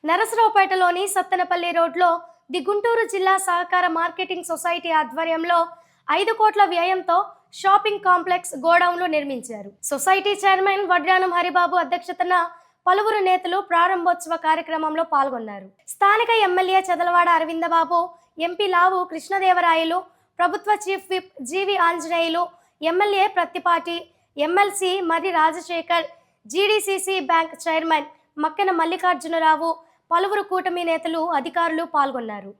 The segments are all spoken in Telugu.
నరసరావుపేటలోని సత్తెనపల్లి రోడ్లో ది గుంటూరు జిల్లా సహకార మార్కెటింగ్ సొసైటీ ఆధ్వర్యంలో 5 కోట్ల వ్యయంతో షాపింగ్ కాంప్లెక్స్ గోడౌన్లు నిర్మించారు. సొసైటీ చైర్మన్ వడ్రానం హరిబాబు అధ్యక్షతన పలువురు నేతలు ప్రారంభోత్సవ కార్యక్రమంలో పాల్గొన్నారు. స్థానిక ఎమ్మెల్యే చదలవాడ అరవిందబాబు, ఎంపీ లావు కృష్ణదేవరాయలు, ప్రభుత్వ చీఫ్ విప్ జీవి ఆంజనేయులు, ఎమ్మెల్యే ప్రత్తిపాటి, ఎమ్మెల్సీ మరి Rajasekhar, GDCC bank chairman Makkena Mallikarjunarao, పలువురు కూటమి నేతలు, అధికారులు పాల్గొన్నారు.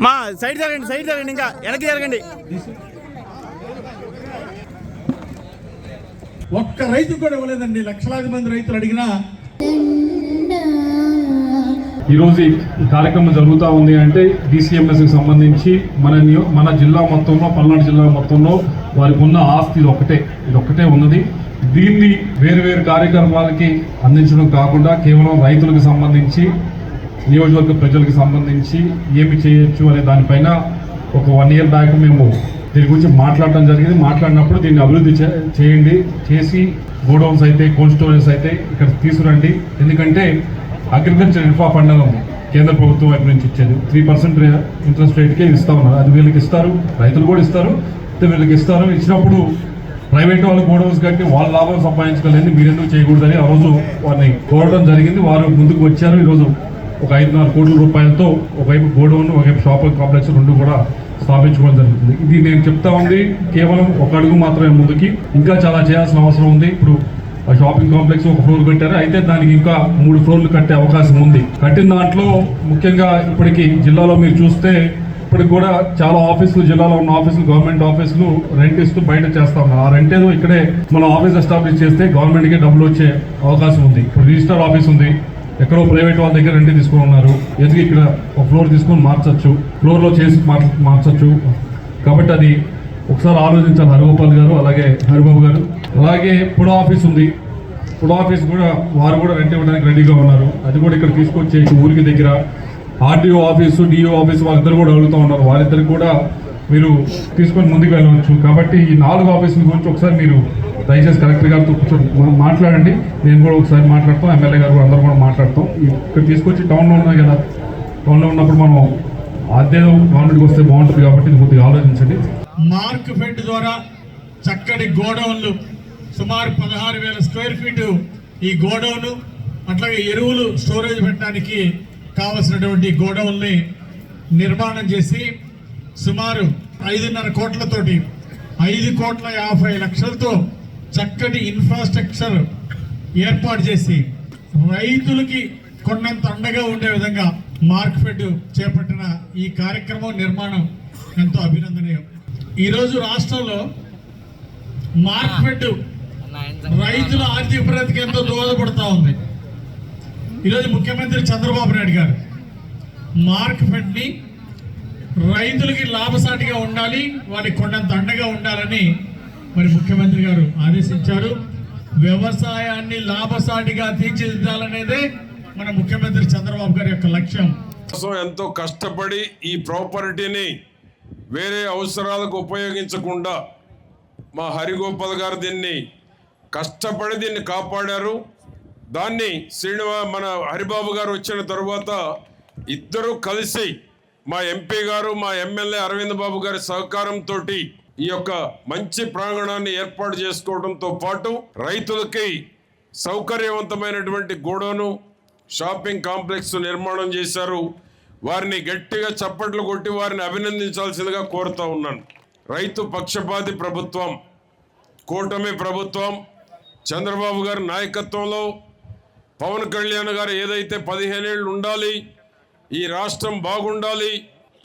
మా సైడ్ జరగండి ఇంకా వెనక్కి జరగండి. ఒక్క రైతు కూడా ఇవ్వలేదండి. లక్షలాది మంది రైతులు అడిగినా. ఈరోజు ఈ కార్యక్రమం జరుగుతూ ఉంది అంటే DCMS కి సంబంధించి మన జిల్లా మొత్తంలో, పల్నాడు జిల్లా మొత్తంలో వారికి ఉన్న ఆస్తి ఇది ఒక్కటే ఉన్నది. దీన్ని వేరు కార్యక్రమాలకి అందించడం కాకుండా కేవలం రైతులకు సంబంధించి, నియోజకవర్గ ప్రజలకు సంబంధించి ఏమి చేయొచ్చు అనే దానిపైన ఒక 1 year బ్యాక్ మేము దీని గురించి మాట్లాడటం జరిగింది. మాట్లాడినప్పుడు దీన్ని అభివృద్ధి చేసి గోడౌన్స్ అయితే, కోల్డ్ స్టోరేజ్ అయితే ఇక్కడ తీసుకురండి. ఎందుకంటే అగ్రికల్చర్ ఇన్ఫ్రా ఫండ్ కేంద్ర ప్రభుత్వం వైపు నుంచి ఇచ్చేది 3% ఇంట్రెస్ట్ రేట్కే ఇస్తా ఉన్నారు. అది వీళ్ళకి ఇస్తారు, రైతులు కూడా ఇస్తారు, వీళ్ళకి ఇస్తారు. ఇచ్చినప్పుడు ప్రైవేట్ వాళ్ళు గోడౌన్స్ కట్టి వాళ్ళ లాభం సంపాదించుకోలేదు, మీరెందుకు చేయకూడదని ఆ రోజు వారిని కోరడం జరిగింది. వారు ముందుకు వచ్చారు. ఈరోజు ఒక 5-4 కోట్ల రూపాయలతో ఒకవైపు గోడౌన్, ఒకవైపు షాపింగ్ కాంప్లెక్స్ 2 కూడా స్థాపించుకోవడం జరుగుతుంది. ఇది నేను చెప్తా ఉంది కేవలం ఒక అడుగు మాత్రమే ముందుకి, ఇంకా చాలా చేయాల్సిన అవసరం ఉంది. ఇప్పుడు ఆ షాపింగ్ కాంప్లెక్స్ 1 ఫ్లోర్ కట్టారు, అయితే దానికి ఇంకా 3 ఫ్లోర్లు కట్టే అవకాశం ఉంది. కట్టిన దాంట్లో ముఖ్యంగా ఇప్పటికి జిల్లాలో మీరు చూస్తే ఇప్పటికి కూడా చాలా ఆఫీసులు, జిల్లాలో ఉన్న ఆఫీసులు, గవర్నమెంట్ ఆఫీసులు రెంట్ ఇస్తూ బయట చేస్తా ఉన్నారు. ఆ రెంట్ ఏదో ఇక్కడే మనం ఆఫీస్ ఎస్టాబ్లిష్ చేస్తే గవర్నమెంట్కి డబ్బులు వచ్చే అవకాశం ఉంది. ఇప్పుడు రిజిస్టర్ ఆఫీస్ ఉంది, ఎక్కడో ప్రైవేట్ వాళ్ళ దగ్గర రెంట్ తీసుకొని ఉన్నారు. ఎందుకు ఇక్కడ ఒక ఫ్లోర్ తీసుకొని మార్చచ్చు, ఫ్లోర్లో చేసి మార్చచ్చు. కాబట్టి అది ఒకసారి ఆలోచించాలి హరిగోపాల్ గారు, అలాగే హరిబాబు గారు. అలాగే పుడా ఆఫీస్ ఉంది, పుడా ఆఫీస్ కూడా వారు కూడా రెంట్ ఇవ్వడానికి రెడీగా ఉన్నారు. అది కూడా ఇక్కడ తీసుకొచ్చే ఊరికి దగ్గర. ఆర్డీఓ ఆఫీసు, డిఓ ఆఫీసు వాళ్ళిద్దరు కూడా అడుగుతూ ఉన్నారు, వారిద్దరికి కూడా మీరు తీసుకొని ముందుకు వెళ్ళవచ్చు. కాబట్టి ఈ 4 ఆఫీసుల గురించి ఒకసారి మీరు దయచేసి కలెక్టర్ గారితో మనం మాట్లాడండి. నేను కూడా ఒకసారి మాట్లాడతాం, ఎమ్మెల్యే గారు కూడా అందరూ కూడా మాట్లాడతాం. ఇక్కడ తీసుకొచ్చి టౌన్లో ఉన్నాయి కదా, టౌన్లో ఉన్నప్పుడు మనం అదేదో గవర్నమెంట్కి వస్తే బాగుంటుంది. కాబట్టి ఇది కొద్దిగా ఆలోచించండి. మార్క్ ఫెడ్ ద్వారా చక్కటి గోడౌన్లు, సుమారు 16,000 స్క్వేర్ ఫీటు ఈ గోడౌన్, అట్లాగే ఎరువులు స్టోరేజ్ పెట్టడానికి కావలసినటువంటి గోడౌన్ని నిర్మాణం చేసి సుమారు 5.5 కోట్లతోటి 5,50,00,000తో చక్కటి ఇన్ఫ్రాస్ట్రక్చర్ ఏర్పాటు చేసి రైతులకి కొన్నంత అండగా ఉండే విధంగా మార్క్ ఫెడ్ చేపట్టిన ఈ కార్యక్రమం, నిర్మాణం ఎంతో అభినందనీయం. ఈరోజు రాష్ట్రంలో మార్క్ ఫెడ్ రైతుల ఆర్థిక ప్రగతికి ఎంతో దోహదపడుతూ ఉంది. ఈరోజు ముఖ్యమంత్రి చంద్రబాబు నాయుడు గారు మార్క్ ఫెడ్ని రైతులకి లాభసాటిగా ఉండాలి, వారికి కొండంత అండగా ఉండాలని మరి ముఖ్యమంత్రి గారు ఆదేశించారు. వ్యవసాయాన్ని లాభసాటిగా తీర్చిదిద్దాలనేదే మన ముఖ్యమంత్రి చంద్రబాబు గారి యొక్క లక్ష్యం. ఎంతో కష్టపడి ఈ ప్రాపర్టీని వేరే అవసరాలకు ఉపయోగించకుండా మా హరిగోపాల్ గారు దీన్ని కష్టపడి దీన్ని కాపాడారు. దాన్ని మన హరిబాబు గారు వచ్చిన తరువాత ఇద్దరు కలిసి, మా ఎంపీ గారు, మా ఎమ్మెల్యే అరవింద్ బాబు గారి సహకారంతో ఈ యొక్క మంచి ప్రాంగణాన్ని ఏర్పాటు చేసుకోవడంతో పాటు రైతులకి సౌకర్యవంతమైనటువంటి గోడౌను, షాపింగ్ కాంప్లెక్స్ నిర్మాణం చేశారు. వారిని గట్టిగా చప్పట్లు కొట్టి వారిని అభినందించాల్సిందిగా కోరుతా ఉన్నాను. రైతు పక్షపాతి ప్రభుత్వం, కూటమి ప్రభుత్వం, చంద్రబాబు గారి నాయకత్వంలో పవన్ కళ్యాణ్ గారు ఏదైతే 15 ఏళ్ళు ఉండాలి, ఈ రాష్ట్రం బాగుండాలి,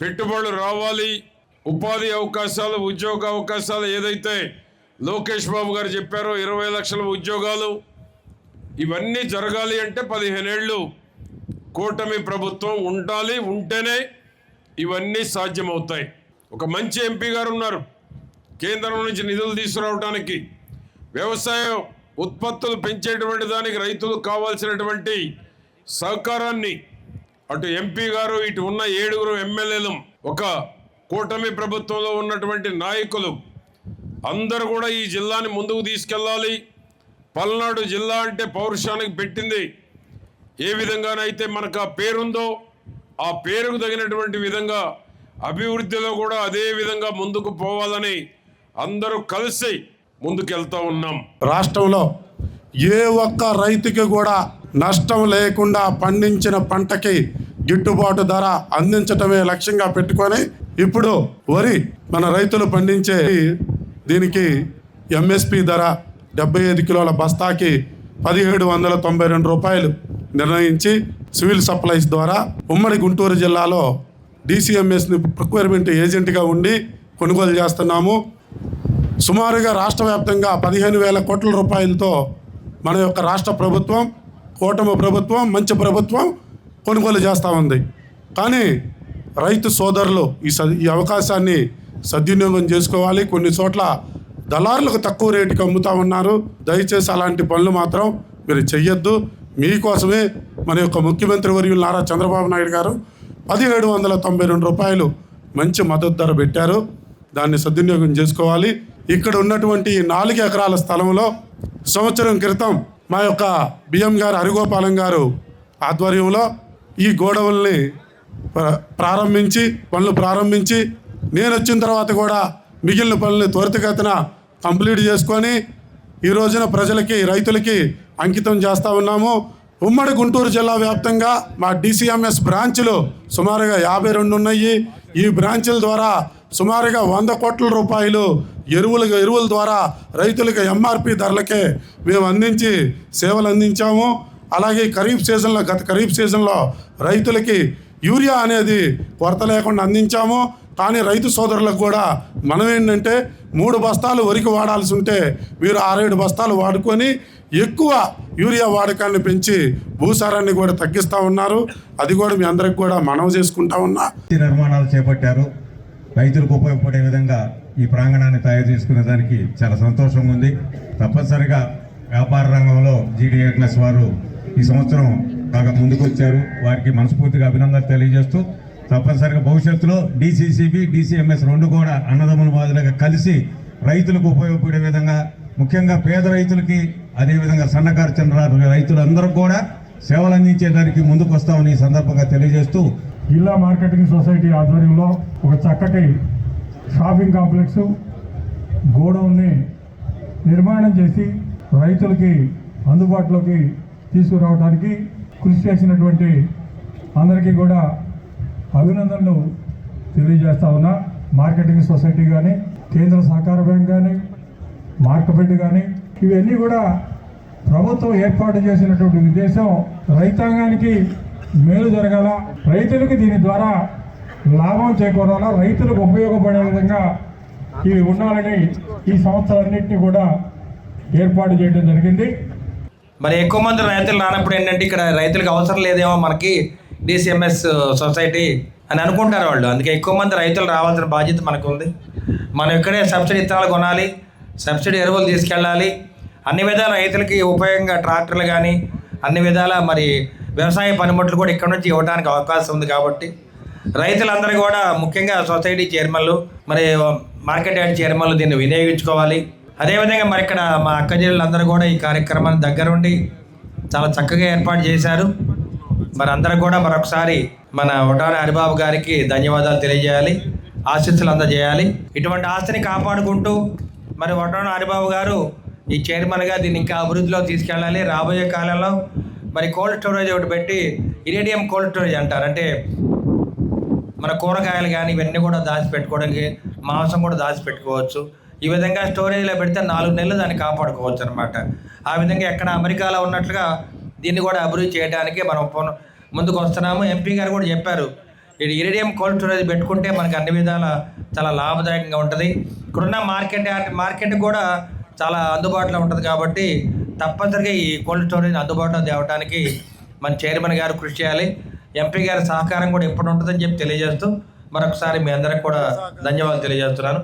పెట్టుబడులు రావాలి, ఉపాధి అవకాశాలు, ఉద్యోగ అవకాశాలు ఏదైతే లోకేష్ బాబు గారు చెప్పారు 20 లక్షల ఉద్యోగాలు. ఇవన్నీ జరగాలి అంటే 15 ఏళ్ళు కూటమి ప్రభుత్వం ఉండాలి. ఉంటేనే ఇవన్నీ సాధ్యమవుతాయి. ఒక మంచి ఎంపీ గారు ఉన్నారు కేంద్రం నుంచి నిధులు తీసుకురావడానికి. వ్యవసాయ ఉత్పత్తులు పెంచేటువంటి దానికి రైతులకు కావాల్సినటువంటి సహకారాన్ని అటు ఎంపీ గారు, ఇటు ఉన్న 7 ఎమ్మెల్యేలు, ఒక కూటమి ప్రభుత్వంలో ఉన్నటువంటి నాయకులు అందరూ కూడా ఈ జిల్లాని ముందుకు తీసుకెళ్ళాలి. పల్నాడు జిల్లా అంటే పౌరుషానికి పెట్టింది. ఏ విధంగానైతే మనకు ఆ పేరుందో ఆ పేరుకు తగినటువంటి విధంగా అభివృద్ధిలో కూడా అదే విధంగా ముందుకు పోవాలని అందరూ కలిసి ముందుకెళ్తా ఉన్నాం. రాష్ట్రంలో ఏ ఒక్క రైతుకి కూడా నష్టం లేకుండా పండించిన పంటకి గిట్టుబాటు ధర అందించటమే లక్ష్యంగా పెట్టుకొని ఇప్పుడు వరి మన రైతులు పండించే దీనికి ఎంఎస్పి ధర 75 కిలోల బస్తాకి 1792 రూపాయలు నిర్ణయించి సివిల్ సప్లైస్ ద్వారా ఉమ్మడి గుంటూరు జిల్లాలో డిసిఎంఎస్ని ప్రొక్యూర్మెంట్ ఏజెంట్గా ఉండి కొనుగోలు చేస్తున్నాము. సుమారుగా రాష్ట్ర వ్యాప్తంగా 15,000 కోట్ల రూపాయలతో మన యొక్క రాష్ట్ర ప్రభుత్వం, కూటమి ప్రభుత్వం, మంచి ప్రభుత్వం కొనుగోలు చేస్తూ ఉంది. కానీ రైతు సోదరులు ఈ అవకాశాన్ని సద్వినియోగం చేసుకోవాలి. కొన్ని చోట్ల దళారులకు తక్కువ రేటుకి అమ్ముతూ ఉన్నారు. దయచేసి అలాంటి పనులు మాత్రం మీరు చెయ్యొద్దు. మీకోసమే మన యొక్క ముఖ్యమంత్రి వర్యులు నారా చంద్రబాబు నాయుడు గారు 1792 రూపాయలు మంచి మద్దతు ధర పెట్టారు. దాన్ని సద్వినియోగం చేసుకోవాలి. ఇక్కడ ఉన్నటువంటి 4 ఎకరాల స్థలంలో సంవత్సరం క్రితం మా యొక్క బిఎం గారు హరిగోపాలం గారు ఆధ్వర్యంలో ఈ గోడౌన్ని పనులు ప్రారంభించి నేను వచ్చిన తర్వాత కూడా మిగిలిన పనులను త్వరితగతిన కంప్లీట్ చేసుకొని ఈ రోజున ప్రజలకి, రైతులకి అంకితం చేస్తూ ఉన్నాము. ఉమ్మడి గుంటూరు జిల్లా వ్యాప్తంగా మా డిసిఎంఎస్ బ్రాంచ్లు సుమారుగా 52 ఉన్నాయి. ఈ బ్రాంచ్ల ద్వారా సుమారుగా 100 కోట్ల రూపాయలు ఎరువుల ద్వారా రైతులకు ఎంఆర్పి ధరలకే మేము అందించి సేవలు అందించాము. అలాగే గత ఖరీఫ్ సీజన్లో రైతులకి యూరియా అనేది కొరత లేకుండా అందించాము. కానీ రైతు సోదరులకు కూడా మనం ఏంటంటే 3 బస్తాలు వరికి వాడాల్సి ఉంటే వీరు 6-7 బస్తాలు వాడుకొని ఎక్కువ యూరియా వాడకాన్ని పెంచి భూసారాన్ని కూడా తగ్గిస్తూ ఉన్నారు. అది కూడా మీ అందరికి కూడా మనవి చేసుకుంటా ఉన్నా. నిర్మాణాలు చేపట్టారు. రైతులకు ఉపయోగపడే విధంగా ఈ ప్రాంగణాన్ని తయారు చేసుకునే దానికి చాలా సంతోషంగా ఉంది. తప్పనిసరిగా వ్యాపార రంగంలో జీడీఏక్లెస్ వారు ఈ సంవత్సరం బాగా ముందుకు వచ్చారు. వారికి మనస్ఫూర్తిగా అభినందనలు తెలియజేస్తూ తప్పనిసరిగా భవిష్యత్తులో డిసిసిబి, డిసిఎంఎస్ 2 కూడా అన్నదమ్ముల మాదిరిగా కలిసి రైతులకు ఉపయోగపడే విధంగా, ముఖ్యంగా పేద రైతులకి, అదేవిధంగా సన్నకారు చిన్న రైతులందరూ కూడా సేవలు అందించేదానికి ముందుకు వస్తామని ఈ సందర్భంగా తెలియజేస్తూ జిల్లా మార్కెటింగ్ సొసైటీ ఆధ్వర్యంలో ఒక చక్కటి షాపింగ్ కాంప్లెక్స్ గోడౌన్ని నిర్మాణం చేసి రైతులకి అందుబాటులోకి తీసుకురావడానికి కృషి చేసినటువంటి అందరికీ కూడా అభినందనలు తెలియజేస్తా ఉన్నా. మార్కెటింగ్ సొసైటీ కానీ, కేంద్ర సహకార బ్యాంక్ కానీ, మార్కెట్ కానీ, ఇవన్నీ కూడా ప్రభుత్వం ఏర్పాటు చేసినటువంటి ఉద్దేశం రైతాంగానికి మేలు జరగాల, రైతులకు దీని ద్వారా లాభం చేకూరాలా, రైతులకు ఉపయోగపడే విధంగా ఇవి ఉండాలని ఈ సంవత్సరాలన్నింటినీ కూడా ఏర్పాటు చేయడం జరిగింది. మరి ఎక్కువ మంది రైతులు రానప్పుడు ఏంటంటే ఇక్కడ రైతులకు అవసరం లేదేమో మనకి డిసిఎంఎస్ సొసైటీ అని అనుకుంటారు వాళ్ళు. అందుకే ఎక్కువ మంది రైతులు రావాల్సిన బాధ్యత మనకు ఉంది. మనం ఇక్కడే సబ్సిడీ విత్తనాలు కొనాలి, సబ్సిడీ ఎరువులు తీసుకెళ్ళాలి. అన్ని విధాల రైతులకి ఉపయోగంగా ట్రాక్టర్లు కానీ అన్ని విధాల మరి వ్యవసాయ పనిముట్లు కూడా ఇక్కడ నుంచి ఇవ్వడానికి అవకాశం ఉంది. కాబట్టి రైతులందరూ కూడా ముఖ్యంగా సొసైటీ చైర్మన్లు, మరి మార్కెట్ యార్డ్ చైర్మన్లు దీన్ని వినియోగించుకోవాలి. అదేవిధంగా మరి ఇక్కడ మా అక్క చెల్లెలందరూ కూడా ఈ కార్యక్రమాన్ని దగ్గరుండి చాలా చక్కగా ఏర్పాటు చేశారు. మరి అందరూ కూడా మరొకసారి మన వటాని హరిబాబు గారికి ధన్యవాదాలు తెలియజేయాలి, ఆశీస్సులు అందజేయాలి. ఇటువంటి ఆస్తిని కాపాడుకుంటూ మరి వటాని హరిబాబు గారు ఈ చైర్మన్గా దీన్ని ఇంకా అభివృద్ధిలో తీసుకెళ్ళాలి. రాబోయే కాలంలో మరి కోల్డ్ స్టోరేజ్ ఒకటి పెట్టి, ఇరేడియం కోల్డ్ స్టోరేజ్ అంటారు, అంటే మన కూరగాయలు కానీ ఇవన్నీ కూడా దాచిపెట్టుకోవడానికి, మాంసం కూడా దాచిపెట్టుకోవచ్చు. ఈ విధంగా స్టోరేజ్లో పెడితే 4 నెలలు దాన్ని కాపాడుకోవచ్చు అనమాట. ఆ విధంగా ఎక్కడ అమెరికాలో ఉన్నట్లుగా దీన్ని కూడా అభివృద్ధి చేయడానికి మనం ముందుకు వస్తున్నాము. ఎంపీ గారు కూడా చెప్పారు, ఇది ఇరిడియం కోల్డ్ స్టోరేజ్ పెట్టుకుంటే మనకి అన్ని విధాల చాలా లాభదాయకంగా ఉంటుంది. ఇక్కడున్న మార్కెట్ కూడా చాలా అందుబాటులో ఉంటుంది కాబట్టి తప్పనిసరిగా ఈ కోల్డ్ స్టోరేజ్ అందుబాటులో తేవడానికి మన చైర్మన్ గారు కృషి చేయాలి. ఎంపీ గారి సహకారం కూడా ఎప్పుడు ఉంటుందని చెప్పి తెలియజేస్తూ మరొకసారి మీ అందరికి కూడా ధన్యవాదాలు తెలియజేస్తున్నాను.